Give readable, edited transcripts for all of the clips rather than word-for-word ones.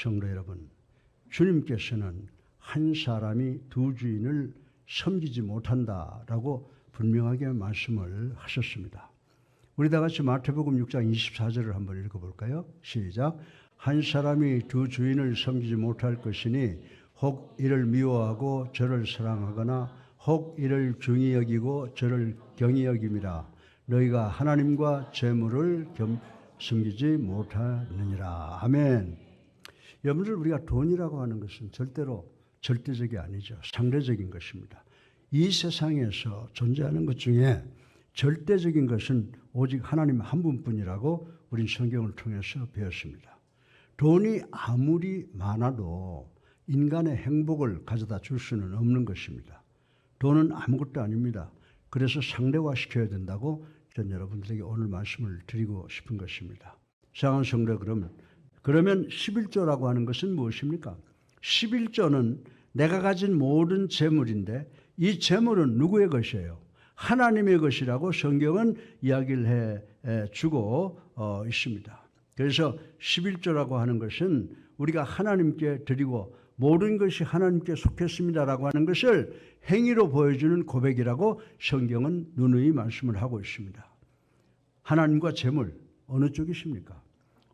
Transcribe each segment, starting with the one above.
성도 여러분, 주님께서는 한 사람이 두 주인을 섬기지 못한다라고 분명하게 말씀을 하셨습니다. 우리 다 같이 마태복음 6장 24절을 한번 읽어볼까요? 시작. 한 사람이 두 주인을 섬기지 못할 것이니 혹 이를 미워하고 저를 사랑하거나 혹 이를 중히 여기고 저를 경히 여김이라. 너희가 하나님과 재물을 섬기지 못하느니라. 아멘. 여러분들, 우리가 돈이라고 하는 것은 절대로 절대적이 아니죠. 상대적인 것입니다. 이 세상에서 존재하는 것 중에 절대적인 것은 오직 하나님 한 분뿐이라고 우린 성경을 통해서 배웠습니다. 돈이 아무리 많아도 인간의 행복을 가져다 줄 수는 없는 것입니다. 돈은 아무것도 아닙니다. 그래서 상대화시켜야 된다고 전 여러분들에게 오늘 말씀을 드리고 싶은 것입니다. 사랑하는 성도, 그러면 11조라고 하는 것은 무엇입니까? 11조는 내가 가진 모든 재물인데 이 재물은 누구의 것이에요? 하나님의 것이라고 성경은 이야기를 해주고 있습니다. 그래서 11조라고 하는 것은 우리가 하나님께 드리고 모든 것이 하나님께 속했습니다라고 하는 것을 행위로 보여주는 고백이라고 성경은 누누이 말씀을 하고 있습니다. 하나님과 재물, 어느 쪽이십니까?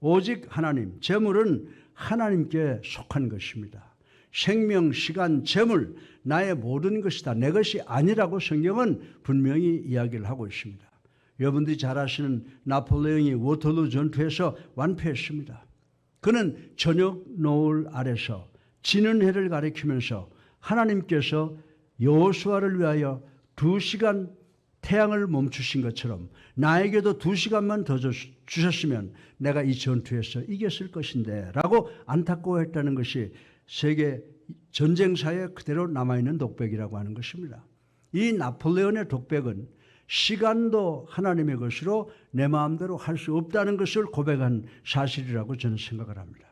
오직 하나님, 재물은 하나님께 속한 것입니다. 생명, 시간, 재물, 나의 모든 것이다. 내 것이 아니라고 성경은 분명히 이야기를 하고 있습니다. 여러분들이 잘 아시는 나폴레옹이 워털루 전투에서 완패했습니다. 그는 저녁 노을 아래서 지는 해를 가리키면서 하나님께서 여호수아를 위하여 2시간 태양을 멈추신 것처럼 나에게도 2시간만 더 주셨으면 내가 이 전투에서 이겼을 것인데 라고 안타까워했다는 것이 세계 전쟁사에 그대로 남아있는 독백이라고 하는 것입니다. 이 나폴레온의 독백은 시간도 하나님의 것으로 내 마음대로 할 수 없다는 것을 고백한 사실이라고 저는 생각을 합니다.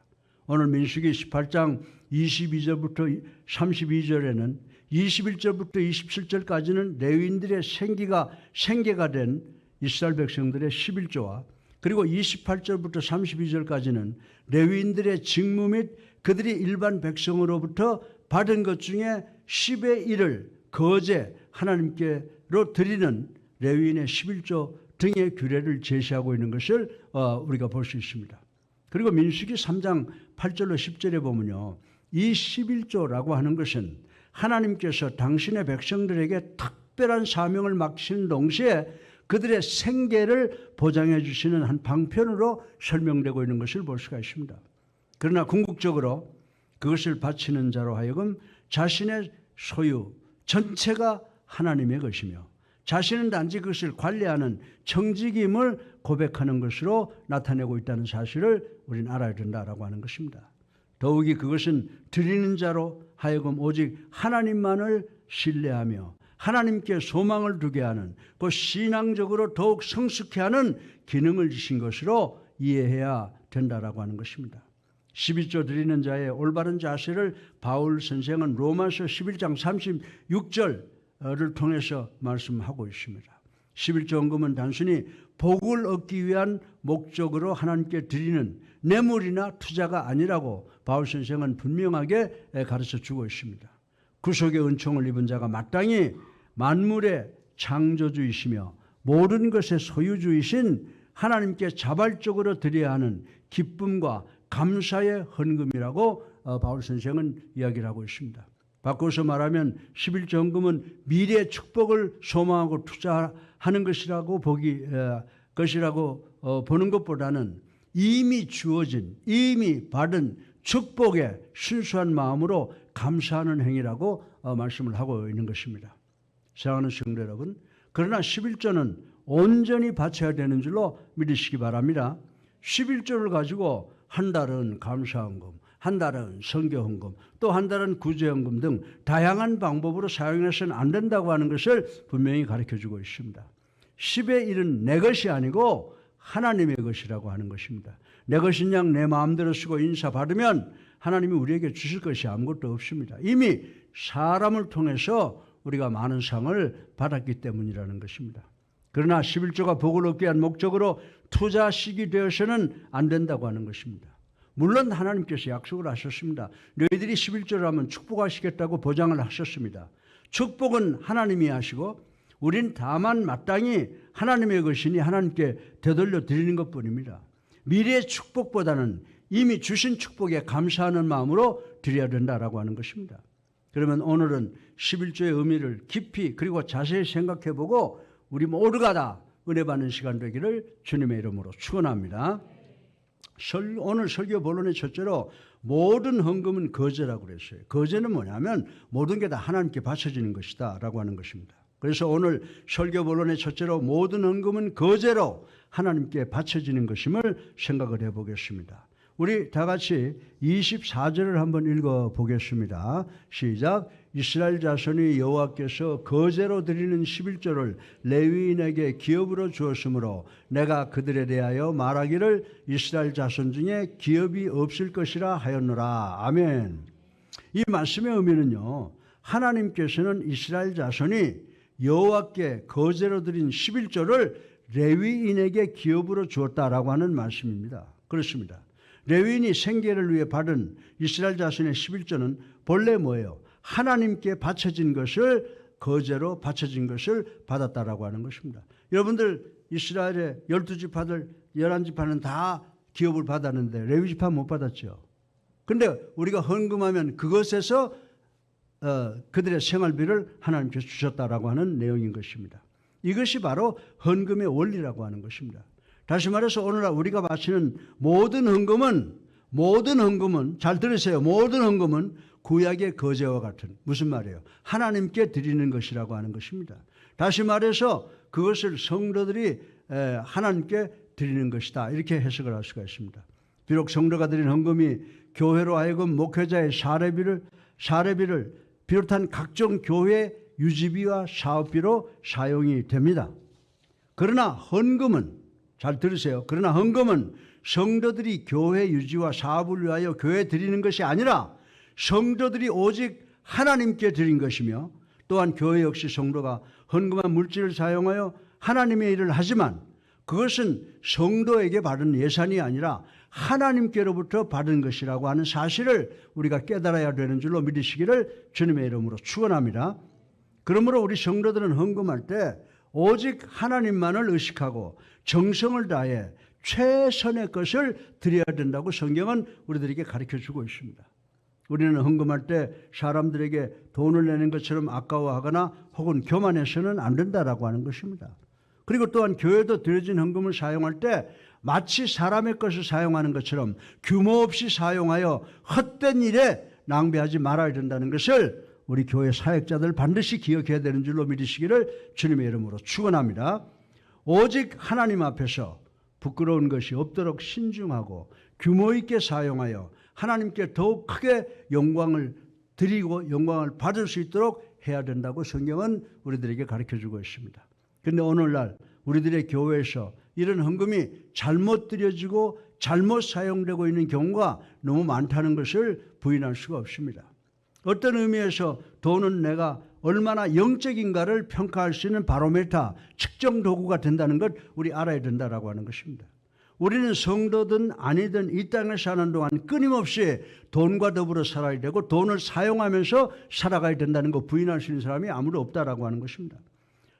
오늘 민수기 18장 22절부터 32절에는 21절부터 27절까지는 레위인들의 생계가 된 이스라엘 백성들의 11조와 그리고 28절부터 32절까지는 레위인들의 직무 및 그들이 일반 백성으로부터 받은 것 중에 10의 1을 거제 하나님께로 드리는 레위인의 11조 등의 규례를 제시하고 있는 것을 우리가 볼 수 있습니다. 그리고 민수기 3장 8절로 10절에 보면요, 이 11조라고 하는 것은 하나님께서 당신의 백성들에게 특별한 사명을 맡기시는 동시에 그들의 생계를 보장해 주시는 한 방편으로 설명되고 있는 것을 볼 수가 있습니다. 그러나 궁극적으로 그것을 바치는 자로 하여금 자신의 소유 전체가 하나님의 것이며 자신은 단지 그것을 관리하는 청직임을 고백하는 것으로 나타내고 있다는 사실을 우리는 알아야 된다라고 하는 것입니다. 더욱이 그것은 드리는 자로 하여금 오직 하나님만을 신뢰하며 하나님께 소망을 두게 하는 그 신앙적으로 더욱 성숙해 하는 기능을 주신 것으로 이해해야 된다라고 하는 것입니다. 12조 드리는 자의 올바른 자세를 바울 선생은 로마서 11장 36절을 통해서 말씀하고 있습니다. 11조 헌금은 단순히 복을 얻기 위한 목적으로 하나님께 드리는 뇌물이나 투자가 아니라고 바울 선생은 분명하게 가르쳐 주고 있습니다. 구속의 은총을 입은 자가 마땅히 만물의 창조주이시며 모든 것의 소유주이신 하나님께 자발적으로 드려야 하는 기쁨과 감사의 헌금이라고 바울 선생은 이야기를 하고 있습니다. 바꿔서 말하면 11조 헌금은 미래의 축복을 소망하고 투자하는 것이라고 보는 것보다는 이미 주어진, 이미 받은 축복의 순수한 마음으로 감사하는 행위라고 말씀을 하고 있는 것입니다. 사랑하는 성도 여러분, 그러나 11조는 온전히 바쳐야 되는 줄로 믿으시기 바랍니다. 11조를 가지고 한 달은 감사헌금, 한 달은 선교헌금, 또 한 달은 구제헌금 등 다양한 방법으로 사용해서는 안 된다고 하는 것을 분명히 가르쳐주고 있습니다. 10의 1은 내 것이 아니고 하나님의 것이라고 하는 것입니다. 내 것인 양 내 마음대로 쓰고 인사받으면 하나님이 우리에게 주실 것이 아무것도 없습니다. 이미 사람을 통해서 우리가 많은 상을 받았기 때문이라는 것입니다. 그러나 11조가 복을 얻기 위한 목적으로 투자식이 되어서는 안 된다고 하는 것입니다. 물론 하나님께서 약속을 하셨습니다. 너희들이 11조를 하면 축복하시겠다고 보장을 하셨습니다. 축복은 하나님이 하시고 우린 다만 마땅히 하나님의 것이니 하나님께 되돌려 드리는 것뿐입니다. 미래의 축복보다는 이미 주신 축복에 감사하는 마음으로 드려야 된다라고 하는 것입니다. 그러면 오늘은 11조의 의미를 깊이 그리고 자세히 생각해보고 우리 모두가 다 은혜 받는 시간 되기를 주님의 이름으로 축원합니다. 오늘 설교 본론의 첫째로 모든 헌금은 거제라고 그랬어요. 거제는 뭐냐면 모든 게 다 하나님께 바쳐지는 것이다 라고 하는 것입니다. 그래서 오늘 설교 본론의 첫째로 모든 헌금은 거제로 하나님께 바쳐지는 것임을 생각을 해보겠습니다. 우리 다 같이 24절을 한번 읽어보겠습니다. 시작. 이스라엘 자손이 여호와께서 거제로 드리는 11조를 레위인에게 기업으로 주었으므로 내가 그들에 대하여 말하기를 이스라엘 자손 중에 기업이 없을 것이라 하였노라. 아멘. 이 말씀의 의미는요, 하나님께서는 이스라엘 자손이 여호와께 거제로 드린 11조를 레위인에게 기업으로 주었다라고 하는 말씀입니다. 그렇습니다. 레위인이 생계를 위해 받은 이스라엘 자손의 11조는 본래 뭐예요? 하나님께 바쳐진 것을 거제로 바쳐진 것을 받았다라고 하는 것입니다. 여러분들 이스라엘의 12지파들 11지파는 다 기업을 받았는데 레위지파 못 받았죠. 그런데 우리가 헌금하면 그것에서 그들의 생활비를 하나님께서 주셨다라고 하는 내용인 것입니다. 이것이 바로 헌금의 원리라고 하는 것입니다. 다시 말해서 오늘날 우리가 바치는 모든 헌금은 잘 들으세요. 모든 헌금은 구약의 거제와 같은, 무슨 말이에요? 하나님께 드리는 것이라고 하는 것입니다. 다시 말해서 그것을 성도들이 하나님께 드리는 것이다, 이렇게 해석을 할 수가 있습니다. 비록 성도가 드린 헌금이 교회로 하여금 목회자의 사례비를 비롯한 각종 교회 유지비와 사업비로 사용이 됩니다. 그러나 헌금은, 잘 들으세요. 그러나 헌금은 성도들이 교회 유지와 사업을 위하여 교회에 드리는 것이 아니라 성도들이 오직 하나님께 드린 것이며, 또한 교회 역시 성도가 헌금한 물질을 사용하여 하나님의 일을 하지만 그것은 성도에게 받은 예산이 아니라 하나님께로부터 받은 것이라고 하는 사실을 우리가 깨달아야 되는 줄로 믿으시기를 주님의 이름으로 축원합니다. 그러므로 우리 성도들은 헌금할 때 오직 하나님만을 의식하고 정성을 다해 최선의 것을 드려야 된다고 성경은 우리들에게 가르쳐주고 있습니다. 우리는 헌금할 때 사람들에게 돈을 내는 것처럼 아까워하거나 혹은 교만해서는 안 된다라고 하는 것입니다. 그리고 또한 교회도 드려진 헌금을 사용할 때 마치 사람의 것을 사용하는 것처럼 규모 없이 사용하여 헛된 일에 낭비하지 말아야 된다는 것을 우리 교회 사역자들 반드시 기억해야 되는 줄로 믿으시기를 주님의 이름으로 축원합니다. 오직 하나님 앞에서 부끄러운 것이 없도록 신중하고 규모 있게 사용하여 하나님께 더욱 크게 영광을 드리고 영광을 받을 수 있도록 해야 된다고 성경은 우리들에게 가르쳐주고 있습니다. 그런데 오늘날 우리들의 교회에서 이런 헌금이 잘못 드려지고 잘못 사용되고 있는 경우가 너무 많다는 것을 부인할 수가 없습니다. 어떤 의미에서 돈은 내가 얼마나 영적인가를 평가할 수 있는 바로메터, 측정 도구가 된다는 것 우리 알아야 된다라고 하는 것입니다. 우리는 성도든 아니든 이 땅에 사는 동안 끊임없이 돈과 더불어 살아야 되고 돈을 사용하면서 살아가야 된다는 것 부인할 수 있는 사람이 아무도 없다라고 하는 것입니다.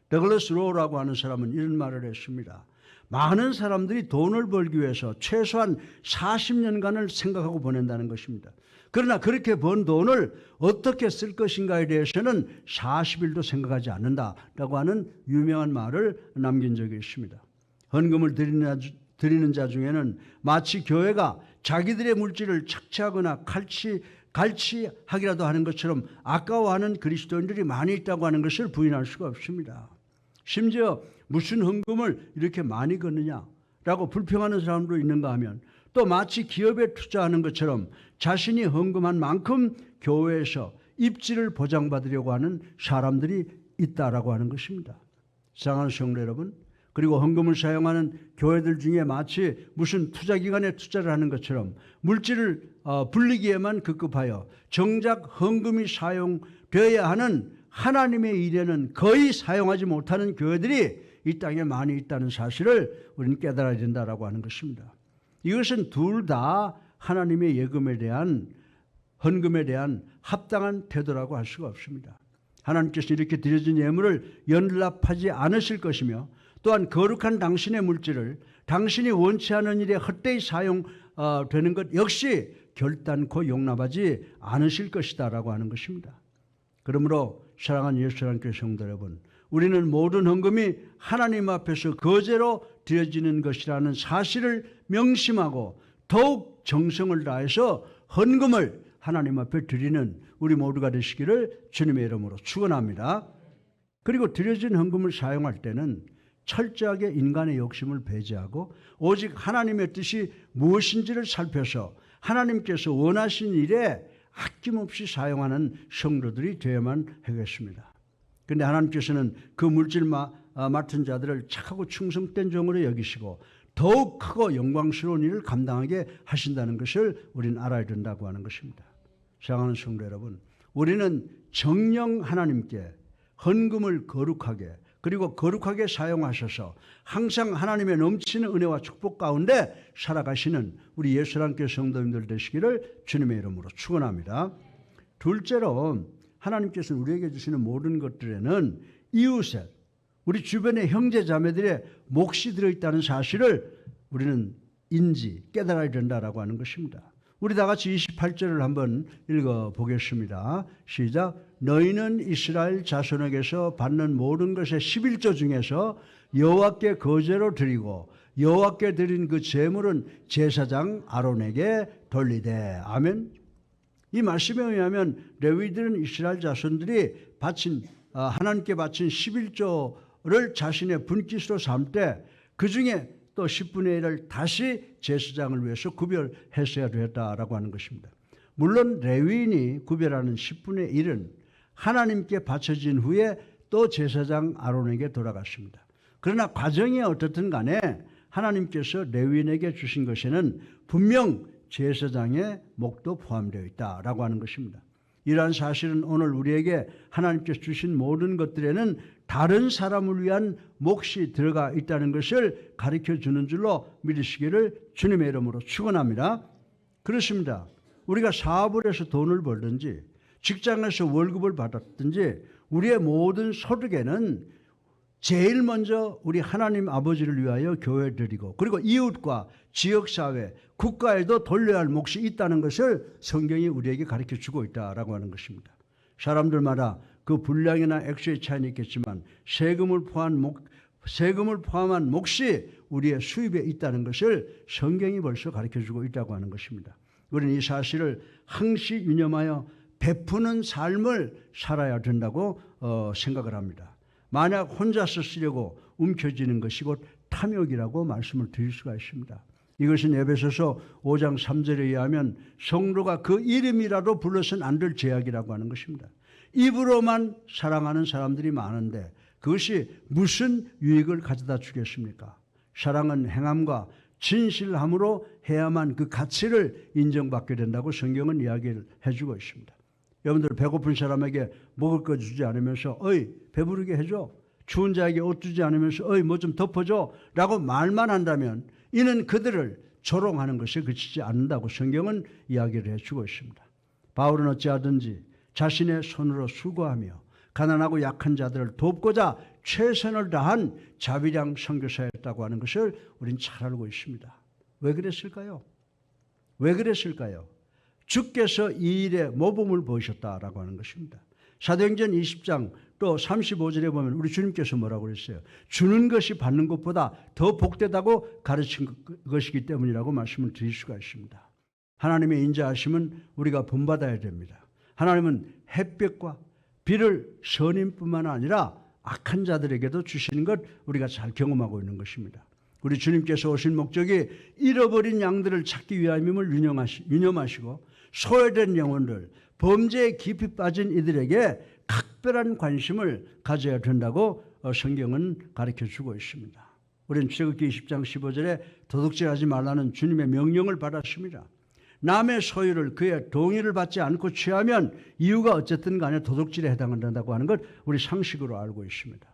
더글러스 로우라고 하는 사람은 이런 말을 했습니다. 많은 사람들이 돈을 벌기 위해서 최소한 40년간을 생각하고 보낸다는 것입니다. 그러나 그렇게 번 돈을 어떻게 쓸 것인가에 대해서는 40일도 생각하지 않는다라고 하는 유명한 말을 남긴 적이 있습니다. 헌금을 드리는 자 중에는 마치 교회가 자기들의 물질을 착취하거나 갈취하기라도 하는 것처럼 아까워하는 그리스도인들이 많이 있다고 하는 것을 부인할 수가 없습니다. 심지어 무슨 헌금을 이렇게 많이 걷느냐라고 불평하는 사람도 있는가 하면 또 마치 기업에 투자하는 것처럼 자신이 헌금한 만큼 교회에서 입지를 보장받으려고 하는 사람들이 있다라고 하는 것입니다. 사랑하는 성도 여러분, 그리고 헌금을 사용하는 교회들 중에 마치 무슨 투자기관에 투자를 하는 것처럼 물질을 불리기에만 급급하여 정작 헌금이 사용되어야 하는 하나님의 일에는 거의 사용하지 못하는 교회들이 이 땅에 많이 있다는 사실을 우리는 깨달아야 된다라고 하는 것입니다. 이것은 둘 다 하나님의 예금에 대한 헌금에 대한 합당한 태도라고 할 수가 없습니다. 하나님께서 이렇게 드려진 예물을 연락하지 않으실 것이며 또한 거룩한 당신의 물질을 당신이 원치 않은 일에 헛되이 사용되는 것 역시 결단코 용납하지 않으실 것이다 라고 하는 것입니다. 그러므로 사랑하는 예수님께 성도 여러분, 우리는 모든 헌금이 하나님 앞에서 거제로 드려지는 것이라는 사실을 명심하고 더욱 정성을 다해서 헌금을 하나님 앞에 드리는 우리 모두가 되시기를 주님의 이름으로 축원합니다. 그리고 드려진 헌금을 사용할 때는 철저하게 인간의 욕심을 배제하고 오직 하나님의 뜻이 무엇인지를 살펴서 하나님께서 원하신 일에 아낌없이 사용하는 성도들이 되어야만 하겠습니다. 그런데 하나님께서는 그 물질 맡은 자들을 착하고 충성된 종으로 여기시고 더욱 크고 영광스러운 일을 감당하게 하신다는 것을 우리는 알아야 된다고 하는 것입니다. 사랑하는 성도 여러분, 우리는 정녕 하나님께 헌금을 거룩하게 그리고 거룩하게 사용하셔서 항상 하나님의 넘치는 은혜와 축복 가운데 살아가시는 우리 예수님께 성도님들 되시기를 주님의 이름으로 축원합니다. 둘째로 하나님께서 우리에게 주시는 모든 것들에는 이웃의 우리 주변의 형제 자매들의 몫이 들어있다는 사실을 우리는 깨달아야 된다라고 하는 것입니다. 우리 다 같이 28절을 한번 읽어보겠습니다. 시작. 너희는 이스라엘 자손에게서 받는 모든 것의 11조 중에서 여호와께 거제로 드리고 여호와께 드린 그 제물은 제사장 아론에게 돌리되. 아멘. 이 말씀에 의하면 레위들은 이스라엘 자손들이 하나님께 바친 11조를 자신의 분깃으로 삼되 그 중에 또 10분의 1을 다시 제사장을 위해서 구별했어야 되었다라고 하는 것입니다. 물론 레위인이 구별하는 10분의 1은 하나님께 바쳐진 후에 또 제사장 아론에게 돌아갔습니다. 그러나 과정이 어떻든 간에 하나님께서 레위인에게 주신 것에는 분명 제사장의 몫도 포함되어 있다라고 하는 것입니다. 이러한 사실은 오늘 우리에게 하나님께서 주신 모든 것들에는 다른 사람을 위한 몫이 들어가 있다는 것을 가르쳐 주는 줄로 믿으시기를 주님의 이름으로 축원합니다. 그렇습니다. 우리가 사업을 해서 돈을 벌든지 직장에서 월급을 받았든지 우리의 모든 소득에는 제일 먼저 우리 하나님 아버지를 위하여 교회 드리고 그리고 이웃과 지역사회, 국가에도 돌려야 할 몫이 있다는 것을 성경이 우리에게 가르쳐 주고 있다라고 하는 것입니다. 사람들마다 그 분량이나 액수의 차이는 있겠지만 세금을 포함한 몫이 우리의 수입에 있다는 것을 성경이 벌써 가르쳐 주고 있다고 하는 것입니다. 우리는 이 사실을 항시 유념하여 베푸는 삶을 살아야 된다고 생각을 합니다. 만약 혼자서 쓰려고 움켜쥐는 것이 곧 탐욕이라고 말씀을 드릴 수가 있습니다. 이것은 에베소서 5장 3절에 의하면 성도가 그 이름이라도 불러서는 안 될 죄악이라고 하는 것입니다. 입으로만 사랑하는 사람들이 많은데 그것이 무슨 유익을 가져다 주겠습니까? 사랑은 행함과 진실함으로 해야만 그 가치를 인정받게 된다고 성경은 이야기를 해주고 있습니다. 여러분들 배고픈 사람에게 먹을 거 주지 않으면서 어이 배부르게 해줘, 추운 자에게 옷 주지 않으면서 어이 뭐 좀 덮어줘 라고 말만 한다면 이는 그들을 조롱하는 것에 그치지 않는다고 성경은 이야기를 해주고 있습니다. 바울은 어찌하든지 자신의 손으로 수고하며 가난하고 약한 자들을 돕고자 최선을 다한 자비량 선교사였다고 하는 것을 우린 잘 알고 있습니다. 왜 그랬을까요? 왜 그랬을까요? 주께서 이 일에 모범을 보이셨다라고 하는 것입니다. 사도행전 20장 또 35절에 보면 우리 주님께서 뭐라고 그랬어요? 주는 것이 받는 것보다 더 복되다고 가르친 것이기 때문이라고 말씀을 드릴 수가 있습니다. 하나님의 인자하심은 우리가 본받아야 됩니다. 하나님은 햇볕과 비를 선인뿐만 아니라 악한 자들에게도 주시는 것 우리가 잘 경험하고 있는 것입니다. 우리 주님께서 오신 목적이 잃어버린 양들을 찾기 위함임을 유념하시고 소외된 영혼들, 범죄에 깊이 빠진 이들에게 각별한 관심을 가져야 된다고 성경은 가르쳐주고 있습니다. 우리는 출애굽기 20장 15절에 도둑질하지 말라는 주님의 명령을 받았습니다. 남의 소유를 그의 동의를 받지 않고 취하면 이유가 어쨌든 간에 도둑질에 해당한다고 하는 것 우리 상식으로 알고 있습니다.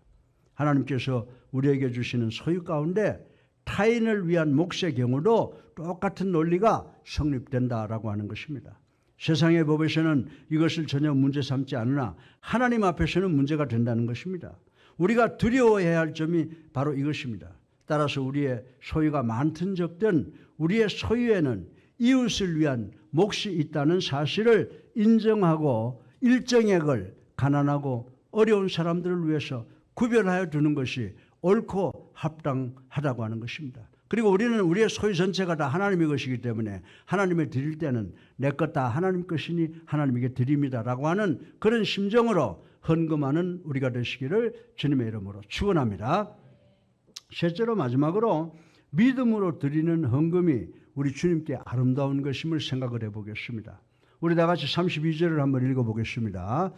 하나님께서 우리에게 주시는 소유 가운데 타인을 위한 몫의 경우도 똑같은 논리가 성립된다라고 하는 것입니다. 세상의 법에서는 이것을 전혀 문제 삼지 않으나 하나님 앞에서는 문제가 된다는 것입니다. 우리가 두려워해야 할 점이 바로 이것입니다. 따라서 우리의 소유가 많든 적든 우리의 소유에는 이웃을 위한 몫이 있다는 사실을 인정하고 일정액을 가난하고 어려운 사람들을 위해서 구별하여 두는 것이 옳고 합당하다고 하는 것입니다. 그리고 우리는 우리의 소유 전체가 다 하나님의 것이기 때문에 하나님에 드릴 때는 내 것 다 하나님 것이니 하나님에게 드립니다라고 하는 그런 심정으로 헌금하는 우리가 되시기를 주님의 이름으로 축원합니다. 셋째로 마지막으로 믿음으로 드리는 헌금이 우리 주님께 아름다운 것임을 생각을 해보겠습니다. 우리 다 같이 32절을 한번 읽어보겠습니다.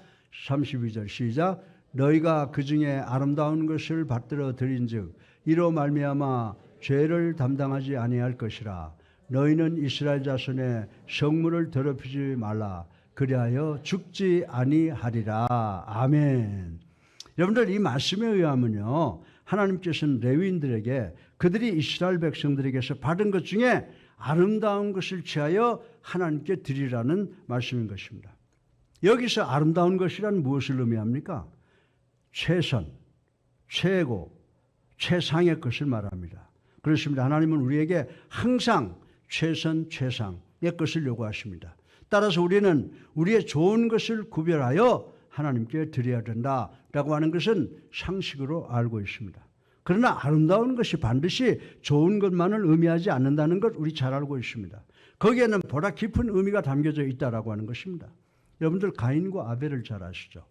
32절 시작. 너희가 그 중에 아름다운 것을 받들어 드린즉 이로 말미암아 죄를 담당하지 아니할 것이라. 너희는 이스라엘 자손의 성물을 더럽히지 말라. 그리하여 죽지 아니하리라. 아멘. 여러분들 이 말씀에 의하면요, 하나님께서는 레위인들에게 그들이 이스라엘 백성들에게서 받은 것 중에 아름다운 것을 취하여 하나님께 드리라는 말씀인 것입니다. 여기서 아름다운 것이란 무엇을 의미합니까? 최선, 최고, 최상의 것을 말합니다. 그렇습니다. 하나님은 우리에게 항상 최선, 최상의 것을 요구하십니다. 따라서 우리는 우리의 좋은 것을 구별하여 하나님께 드려야 된다라고 하는 것은 상식으로 알고 있습니다. 그러나 아름다운 것이 반드시 좋은 것만을 의미하지 않는다는 것 우리 잘 알고 있습니다. 거기에는 보다 깊은 의미가 담겨져 있다라고 하는 것입니다. 여러분들 가인과 아벨을 잘 아시죠?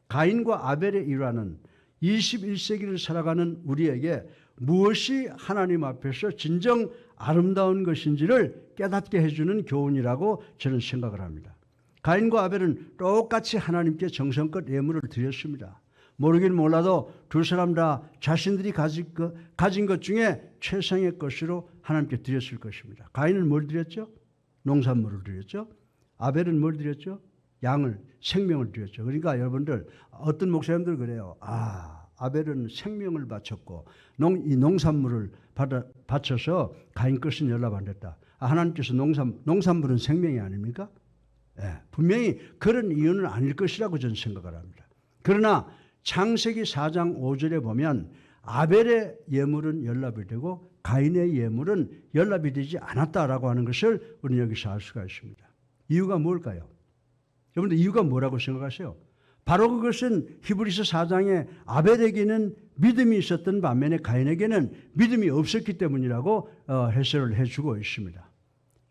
가인과 아벨의 일화는 21세기를 살아가는 우리에게 무엇이 하나님 앞에서 진정 아름다운 것인지를 깨닫게 해주는 교훈이라고 저는 생각을 합니다. 가인과 아벨은 똑같이 하나님께 정성껏 예물을 드렸습니다. 모르긴 몰라도 두 사람 다 자신들이 가진 것 중에 최상의 것으로 하나님께 드렸을 것입니다. 가인은 뭘 드렸죠? 농산물을 드렸죠. 아벨은 뭘 드렸죠? 양을, 생명을 드렸죠. 그러니까 여러분들 어떤 목사님들 그래요. 아벨은 생명을 바쳤고 이 농산물을 바쳐서 가인 것은 연락 안 됐다. 하나님께서 농산물은 생명이 아닙니까? 분명히 그런 이유는 아닐 것이라고 저는 생각을 합니다. 그러나 창세기 4장 5절에 보면 아벨의 예물은 연락이 되고 가인의 예물은 연락이 되지 않았다라고 하는 것을 우리는 여기서 알 수가 있습니다. 이유가 뭘까요? 여러분들 이유가 뭐라고 생각하세요? 바로 그것은 히브리서 4장에 아벨에게는 믿음이 있었던 반면에 가인에게는 믿음이 없었기 때문이라고 해설을 해주고 있습니다.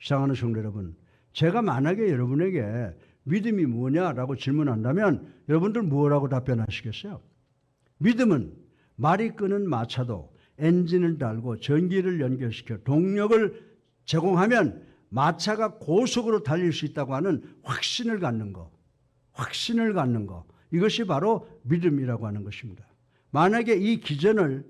사랑하는 성도 여러분, 제가 만약에 여러분에게 믿음이 뭐냐라고 질문한다면 여러분들 뭐라고 답변하시겠어요? 믿음은 말이 끄는 마차도 엔진을 달고 전기를 연결시켜 동력을 제공하면 마차가 고속으로 달릴 수 있다고 하는 확신을 갖는 거. 이것이 바로 믿음이라고 하는 것입니다. 만약에 이 기전을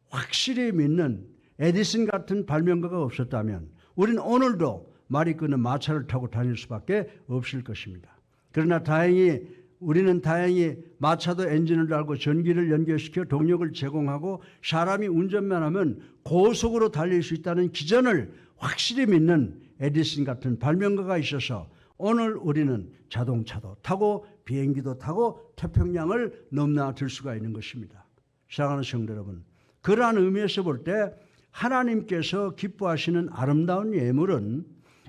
확실히 믿는 에디슨 같은 발명가가 없었다면 우리는 오늘도 말이 끄는 마차를 타고 다닐 수밖에 없을 것입니다. 그러나 우리는 다행히 마차도 엔진을 달고 전기를 연결시켜 동력을 제공하고 사람이 운전만 하면 고속으로 달릴 수 있다는 기전을 확실히 믿는 에디슨 같은 발명가가 있어서 오늘 우리는 자동차도 타고 비행기도 타고 태평양을 넘나들 수가 있는 것입니다. 사랑하는 성도 여러분, 그러한 의미에서 볼 때 하나님께서 기뻐하시는 아름다운 예물은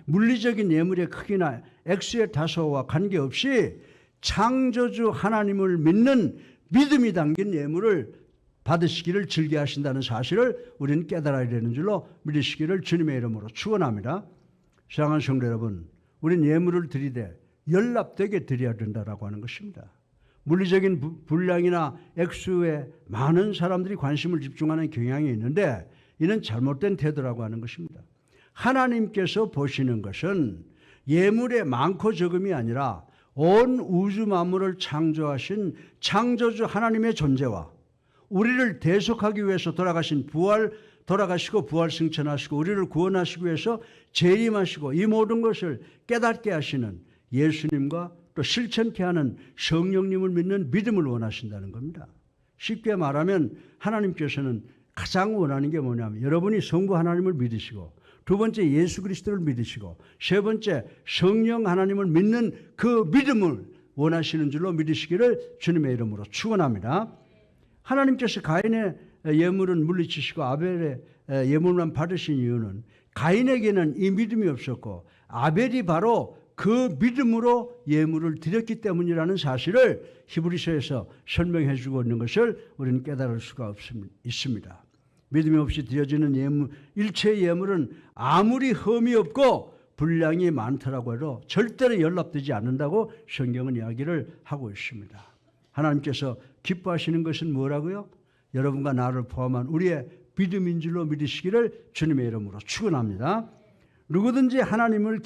물리적인 예물의 크기나 액수의 다소와 관계없이 창조주 하나님을 믿는 믿음이 담긴 예물을 받으시기를 즐겨하신다는 사실을 우리는 깨달아야 되는 줄로 믿으시기를 주님의 이름으로 축원합니다. 사랑하는 성도 여러분, 우리는 예물을 드리되 연락되게 드려야 된다라고 하는 것입니다. 물리적인 분량이나 액수에 많은 사람들이 관심을 집중하는 경향이 있는데 이는 잘못된 태도라고 하는 것입니다. 하나님께서 보시는 것은 예물의 많고 적음이 아니라 온 우주 만물을 창조하신 창조주 하나님의 존재와 우리를 대속하기 위해서 돌아가시고 부활 승천하시고 우리를 구원하시기 위해서 재림하시고 이 모든 것을 깨닫게 하시는 예수님과 또 실천케 하는 성령님을 믿는 믿음을 원하신다는 겁니다. 쉽게 말하면 하나님께서는 가장 원하는 게 뭐냐면 여러분이 성부 하나님을 믿으시고 두 번째 예수 그리스도를 믿으시고 세 번째 성령 하나님을 믿는 그 믿음을 원하시는 줄로 믿으시기를 주님의 이름으로 축원합니다. 하나님께서 가인의 예물은 물리치시고 아벨의 예물만 받으신 이유는 가인에게는 이 믿음이 없었고 아벨이 바로 그 믿음으로 예물을 드렸기 때문이라는 사실을 히브리서에서 설명해 주고 있는 것을 우리는 깨달을 수가 있습니다. 믿음이 없이 드려지는 예물, 일체의 예물은 아무리 흠이 없고 분량이 많더라고 해도 절대로 연락되지 않는다고 성경은 이야기를 하고 있습니다. 하나님께서 기뻐하시는 것은 뭐라고요? 여러분과 나를 포함한 우리의 믿음인 줄로 믿으시기를 주님의 이름으로 축원합니다. 누구든지 하나님을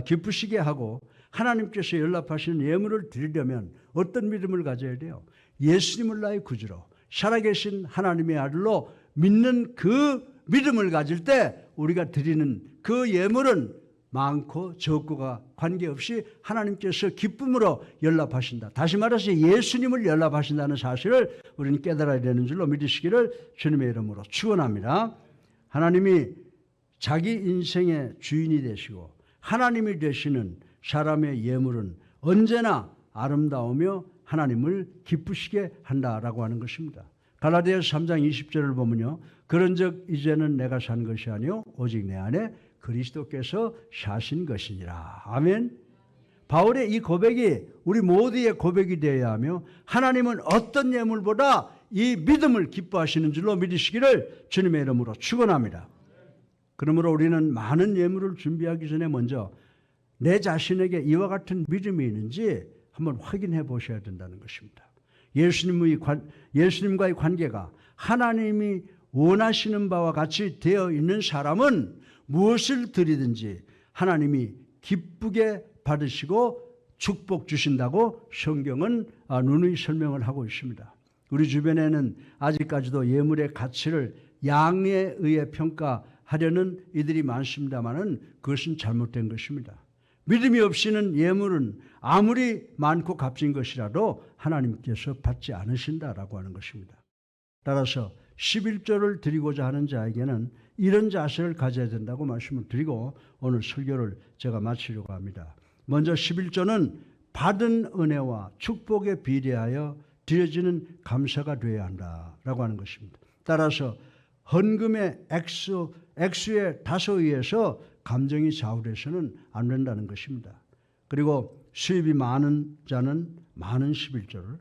기쁘시게 하고 하나님께서 연락하시는 예물을 드리려면 어떤 믿음을 가져야 돼요? 예수님을 나의 구주로 살아계신 하나님의 아들로 믿는 그 믿음을 가질 때 우리가 드리는 그 예물은 많고 적고가 관계없이 하나님께서 기쁨으로 연락하신다. 다시 말해서 예수님을 연락하신다는 사실을 우리는 깨달아야 되는 줄로 믿으시기를 주님의 이름으로 축원합니다. 하나님이 자기 인생의 주인이 되시고 하나님이 되시는 사람의 예물은 언제나 아름다우며 하나님을 기쁘시게 한다라고 하는 것입니다. 갈라디아서 3장 20절을 보면요. 그런즉 이제는 내가 산 것이 아니요 오직 내 안에 그리스도께서 사신 것이니라. 아멘. 바울의 이 고백이 우리 모두의 고백이 되어야 하며 하나님은 어떤 예물보다 이 믿음을 기뻐하시는 줄로 믿으시기를 주님의 이름으로 축원합니다. 그러므로 우리는 많은 예물을 준비하기 전에 먼저 내 자신에게 이와 같은 믿음이 있는지 한번 확인해 보셔야 된다는 것입니다. 예수님과의 관계가 하나님이 원하시는 바와 같이 되어 있는 사람은 무엇을 드리든지 하나님이 기쁘게 받으시고 축복 주신다고 성경은 누누이 설명을 하고 있습니다. 우리 주변에는 아직까지도 예물의 가치를 양에 의해 평가하려는 이들이 많습니다마는 그것은 잘못된 것입니다. 믿음이 없이는 예물은 아무리 많고 값진 것이라도 하나님께서 받지 않으신다라고 하는 것입니다. 따라서 11조를 드리고자 하는 자에게는 이런 자세를 가져야 된다고 말씀을 드리고 오늘 설교를 제가 마치려고 합니다. 먼저 11조는 받은 은혜와 축복에 비례하여 드려지는 감사가 되어야 한다라고 하는 것입니다. 따라서 헌금의 액수의 다소에 의해서 감정이 좌우돼서는 안 된다는 것입니다. 그리고 수입이 많은 자는 많은 11조를,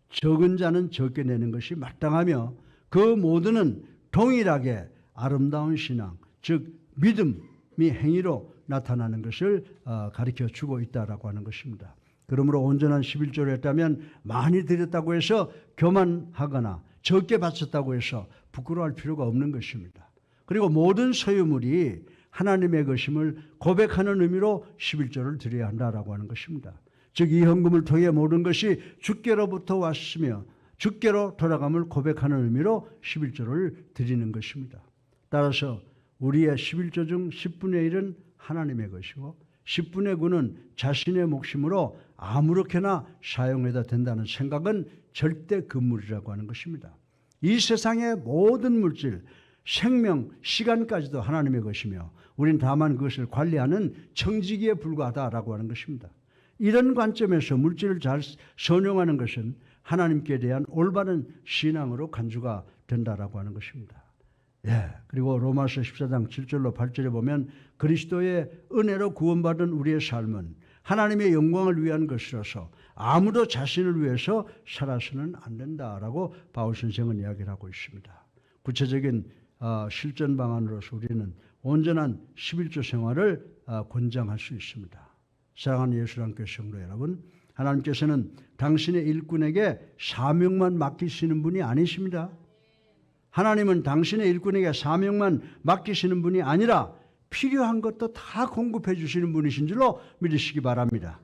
적은 자는 적게 내는 것이 마땅하며 그 모두는 동일하게 아름다운 신앙, 즉 믿음이 행위로 나타나는 것을 가르쳐 주고 있다라고 하는 것입니다. 그러므로 온전한 11조를 했다면 많이 드렸다고 해서 교만하거나 적게 바쳤다고 해서 부끄러워할 필요가 없는 것입니다. 그리고 모든 소유물이 하나님의 것임을 고백하는 의미로 11조를 드려야 한다라고 하는 것입니다. 즉 이 헌금을 통해 모든 것이 주께로부터 왔으며 주께로 돌아감을 고백하는 의미로 11조를 드리는 것입니다. 따라서 우리의 11조 중 10분의 1은 하나님의 것이고 10분의 9는 자신의 몫이므로 아무렇게나 사용해도 된다는 생각은 절대 금물이라고 하는 것입니다. 이 세상의 모든 물질, 생명, 시간까지도 하나님의 것이며 우린 다만 그것을 관리하는 청지기에 불과하다라고 하는 것입니다. 이런 관점에서 물질을 잘 선용하는 것은 하나님께 대한 올바른 신앙으로 간주가 된다라고 하는 것입니다. 그리고 로마서 14장 7절로 8절에 보면 그리스도의 은혜로 구원받은 우리의 삶은 하나님의 영광을 위한 것이라서 아무도 자신을 위해서 살아서는 안 된다라고 바울 선생은 이야기를 하고 있습니다. 구체적인 실전 방안으로서 우리는 온전한 11조 생활을 권장할 수 있습니다. 사랑하는 예수님께 성도 여러분, 하나님께서는 당신의 일꾼에게 사명만 맡기시는 분이 아니십니다. 하나님은 당신의 일꾼에게 사명만 맡기시는 분이 아니라 필요한 것도 다 공급해 주시는 분이신 줄로 믿으시기 바랍니다.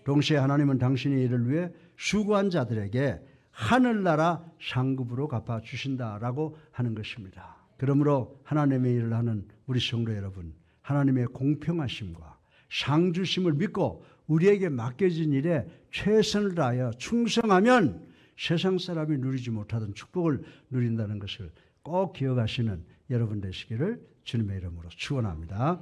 동시에 하나님은 당신의 일을 위해 수고한 자들에게 하늘나라 상급으로 갚아주신다라고 하는 것입니다. 그러므로 하나님의 일을 하는 우리 성도 여러분, 하나님의 공평하심과 상주심을 믿고 우리에게 맡겨진 일에 최선을 다하여 충성하면 세상 사람이 누리지 못하던 축복을 누린다는 것을 꼭 기억하시는 여러분 되시기를 주님의 이름으로 축원합니다.